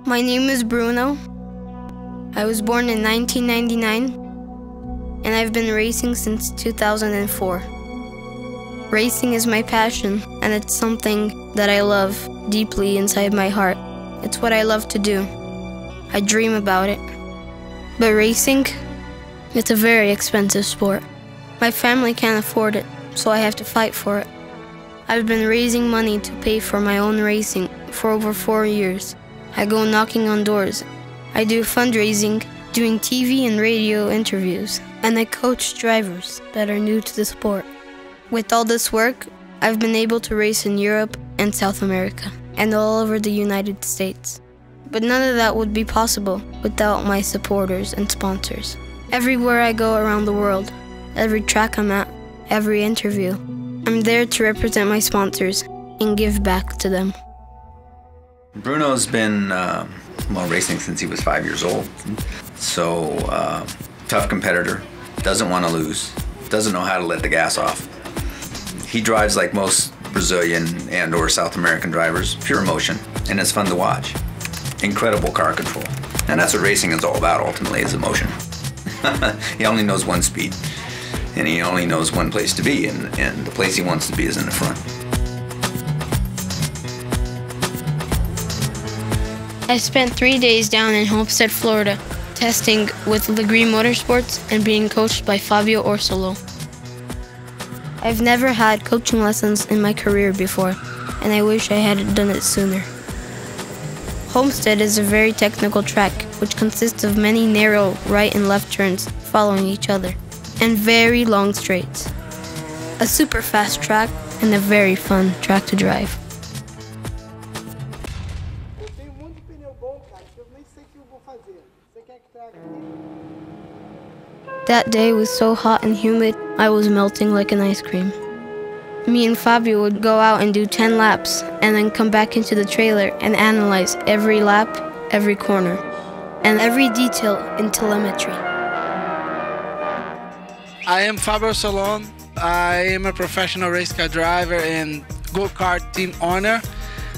My name is Bruno. I was born in 1999, and I've been racing since 2004. Racing is my passion, and it's something that I love deeply inside my heart. It's what I love to do. I dream about it. But racing, it's a very expensive sport. My family can't afford it, so I have to fight for it. I've been raising money to pay for my own racing for over 4 years. I go knocking on doors. I do fundraising, doing TV and radio interviews, and I coach drivers that are new to the sport. With all this work, I've been able to race in Europe and South America, and all over the United States. But none of that would be possible without my supporters and sponsors. Everywhere I go around the world, every track I'm at, every interview, I'm there to represent my sponsors and give back to them. Bruno's been racing since he was 5 years old. So tough competitor, doesn't want to lose, doesn't know how to let the gas off. He drives like most Brazilian and or South American drivers, pure emotion, and it's fun to watch. Incredible car control. And that's what racing is all about, ultimately, is emotion. He only knows one speed, and he only knows one place to be, and the place he wants to be is in the front. I spent 3 days down in Homestead, Florida, testing with Legree Motorsports and being coached by Fabio Orsolo. I've never had coaching lessons in my career before, and I wish I had done it sooner. Homestead is a very technical track, which consists of many narrow right and left turns following each other, and very long straights. A super fast track and a very fun track to drive. That day was so hot and humid, I was melting like an ice cream. Me and Fabio would go out and do 10 laps, and then come back into the trailer and analyze every lap, every corner, and every detail in telemetry. I am Fabio Solon. I am a professional race car driver and go-kart team owner.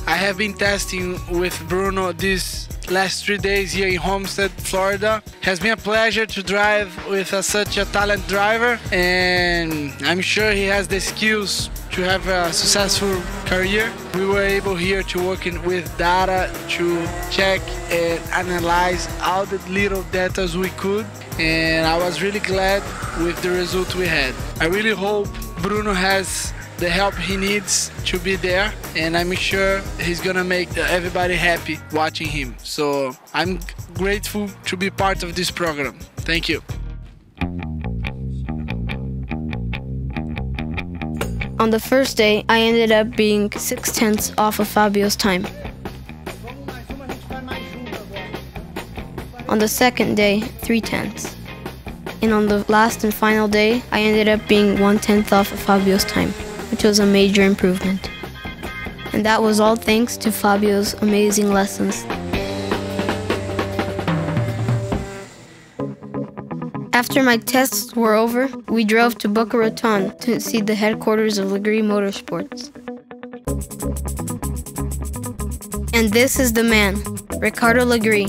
I have been testing with Bruno these last 3 days here in Homestead, Florida. It has been a pleasure to drive with such a talented driver, and I'm sure he has the skills to have a successful career. We were able here to work with data to check and analyze all the little data we could, and I was really glad with the result we had. I really hope Bruno has the help he needs to be there, and I'm sure he's gonna make everybody happy watching him. So I'm grateful to be part of this program. Thank you. On the first day, I ended up being 6/10 off of Fabio's time. On the second day, 3/10. And on the last and final day, I ended up being 1/10 off of Fabio's time, which was a major improvement. And that was all thanks to Fabio's amazing lessons. After my tests were over, we drove to Boca Raton to see the headquarters of Legree Motorsports. And this is the man, Ricardo Legree,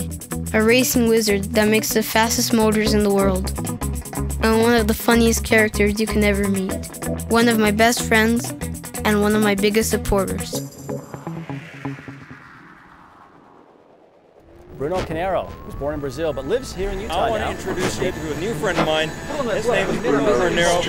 a racing wizard that makes the fastest motors in the world, and one of the funniest characters you can ever meet. One of my best friends, and one of my biggest supporters. Bruno Carneiro was born in Brazil, but lives here in Utah now. I want to introduce you to a new friend of mine. His name is Bruno Carneiro.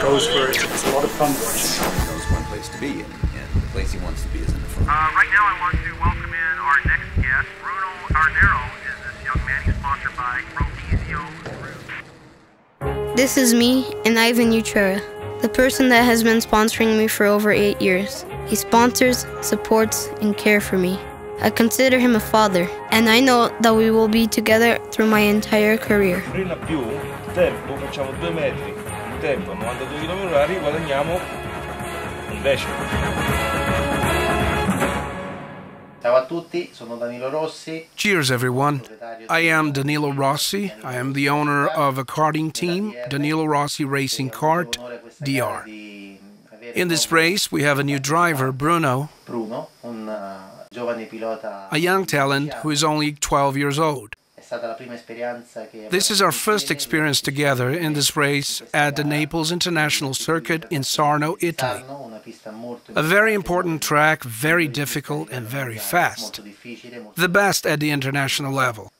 Goes for it. It's a lot of fun. He knows one place to be, and the place he wants to be is in the front. Right now I want to welcome in our next guest. Bruno Carneiro is this young man. He's sponsored by Rodizio. This is me and Ivan Utrera, the person that has been sponsoring me for over 8 years. He sponsors, supports, and cares for me. I consider him a father, and I know that we will be together through my entire career. Tempo, facciamo 2 metri. Tempo, 92 km/h, guadagniamo un decimo. Ciao a tutti, sono Danilo Rossi. Cheers, everyone. I am Danilo Rossi. I am the owner of a karting team, Danilo Rossi Racing Kart, DR. In this race, we have a new driver, Bruno. a young talent who is only 12 years old. This is our first experience together in this race at the Naples International Circuit in Sarno, Italy. A very important track, very difficult and very fast. The best at the international level.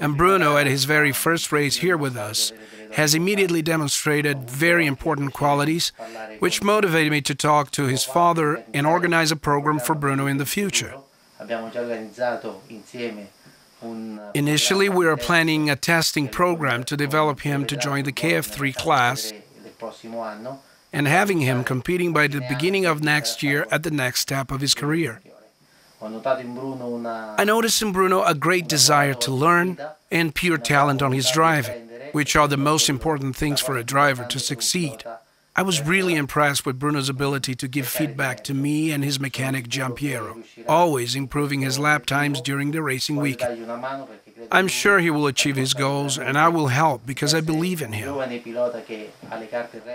And Bruno, at his very first race here with us, has immediately demonstrated very important qualities, which motivated me to talk to his father and organize a program for Bruno in the future. Initially, we are planning a testing program to develop him to join the KF3 class and having him competing by the beginning of next year at the next step of his career. I noticed in Bruno a great desire to learn and pure talent on his driving, which are the most important things for a driver to succeed. I was really impressed with Bruno's ability to give feedback to me and his mechanic Giampiero, always improving his lap times during the racing weekend. I'm sure he will achieve his goals, and I will help because I believe in him,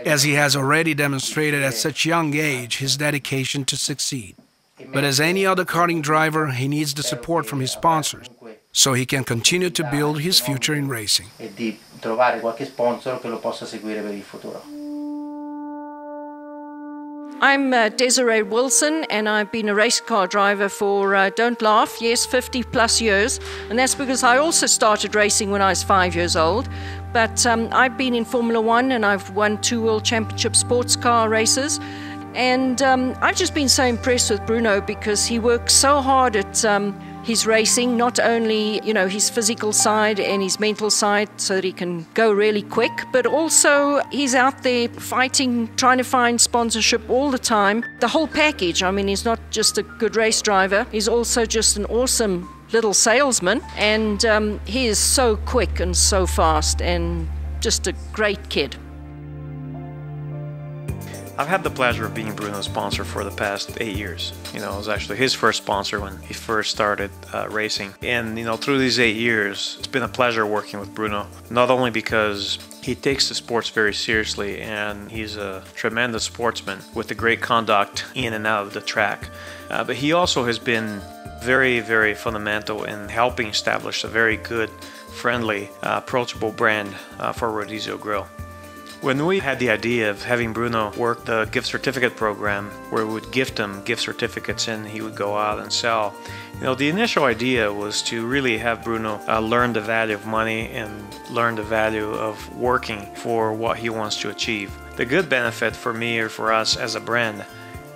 as he has already demonstrated at such young age his dedication to succeed. But as any other karting driver, he needs the support from his sponsors, so he can continue to build his future in racing. I'm Desiree Wilson, and I've been a race car driver for, don't laugh, yes, 50 plus years. And that's because I also started racing when I was 5 years old. But I've been in Formula One, and I've won 2 World Championship sports car races. And I've just been so impressed with Bruno because he works so hard at his racing, not only, you know, his physical side and his mental side so that he can go really quick, but also he's out there fighting, trying to find sponsorship all the time. The whole package. I mean, he's not just a good race driver, he's also just an awesome little salesman, and he is so quick and so fast and just a great kid. I've had the pleasure of being Bruno's sponsor for the past 8 years. You know, I was actually his first sponsor when he first started racing. And, you know, through these 8 years, it's been a pleasure working with Bruno, not only because he takes the sports very seriously and he's a tremendous sportsman with a great conduct in and out of the track, but he also has been very, very fundamental in helping establish a very good, friendly, approachable brand for Rodizio Grill. When we had the idea of having Bruno work the gift certificate program, where we would gift him gift certificates and he would go out and sell, you know, the initial idea was to really have Bruno learn the value of money and learn the value of working for what he wants to achieve. The good benefit for me or for us as a brand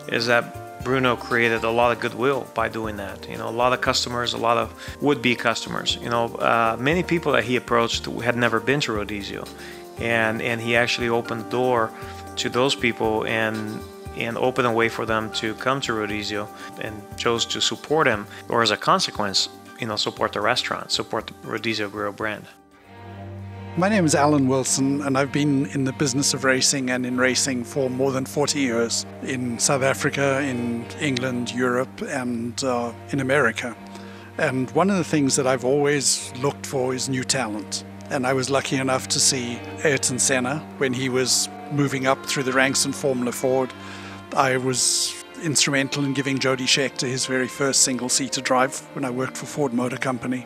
is that Bruno created a lot of goodwill by doing that. You know, a lot of customers, a lot of would-be customers. You know, many people that he approached had never been to Rodizio. And he actually opened the door to those people and opened a way for them to come to Rodizio and chose to support him, or as a consequence, you know, support the restaurant, support the Rodizio Grill brand. My name is Alan Wilson, and I've been in the business of racing and in racing for more than 40 years in South Africa, in England, Europe, and in America. And one of the things that I've always looked for is new talent. And I was lucky enough to see Ayrton Senna when he was moving up through the ranks in Formula Ford. I was instrumental in giving Jody Scheckter his very first single-seater drive when I worked for Ford Motor Company.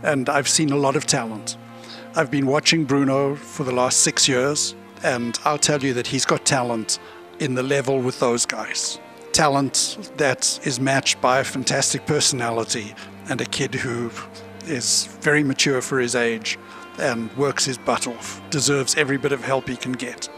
And I've seen a lot of talent. I've been watching Bruno for the last 6 years, and I'll tell you that he's got talent in the level with those guys. Talent that is matched by a fantastic personality and a kid who is very mature for his age and works his butt off, deserves every bit of help he can get.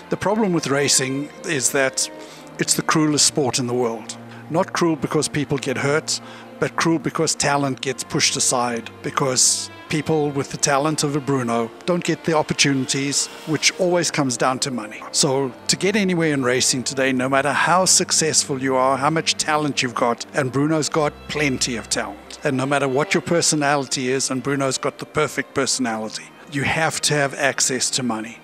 The problem with racing is that it's the cruelest sport in the world. Not cruel because people get hurt, but cruel because talent gets pushed aside, because people with the talent of a Bruno don't get the opportunities, which always comes down to money. So to get anywhere in racing today, no matter how successful you are, how much talent you've got, and Bruno's got plenty of talent, and no matter what your personality is, and Bruno's got the perfect personality, you have to have access to money.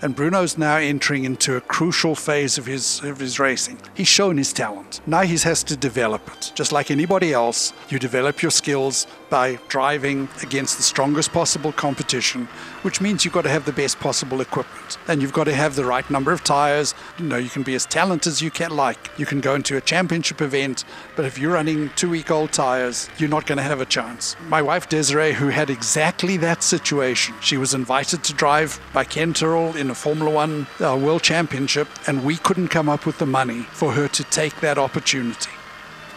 And Bruno's now entering into a crucial phase of his racing. He's shown his talent. Now he has to develop it. Just like anybody else, you develop your skills by driving against the strongest possible competition, which means you've got to have the best possible equipment. And you've got to have the right number of tires. You can be as talented as you can like. You can go into a championship event, but if you're running 2-week-old tires, you're not going to have a chance. My wife Desiree, who had exactly that situation, she was invited to drive by Ken Tyrrell in a Formula One World Championship, and we couldn't come up with the money for her to take that opportunity.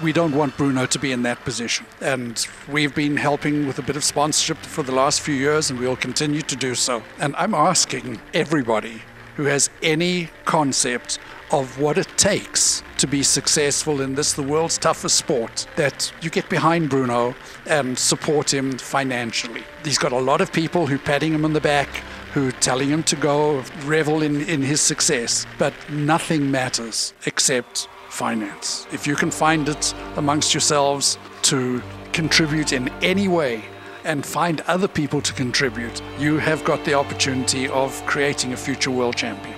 We don't want Bruno to be in that position. And we've been helping with a bit of sponsorship for the last few years, and we'll continue to do so. And I'm asking everybody who has any concept of what it takes to be successful in this, the world's toughest sport, that you get behind Bruno and support him financially. He's got a lot of people who are patting him on the back, who are telling him to go revel in his success. But nothing matters except finance. If you can find it amongst yourselves to contribute in any way and find other people to contribute, you have got the opportunity of creating a future world champion.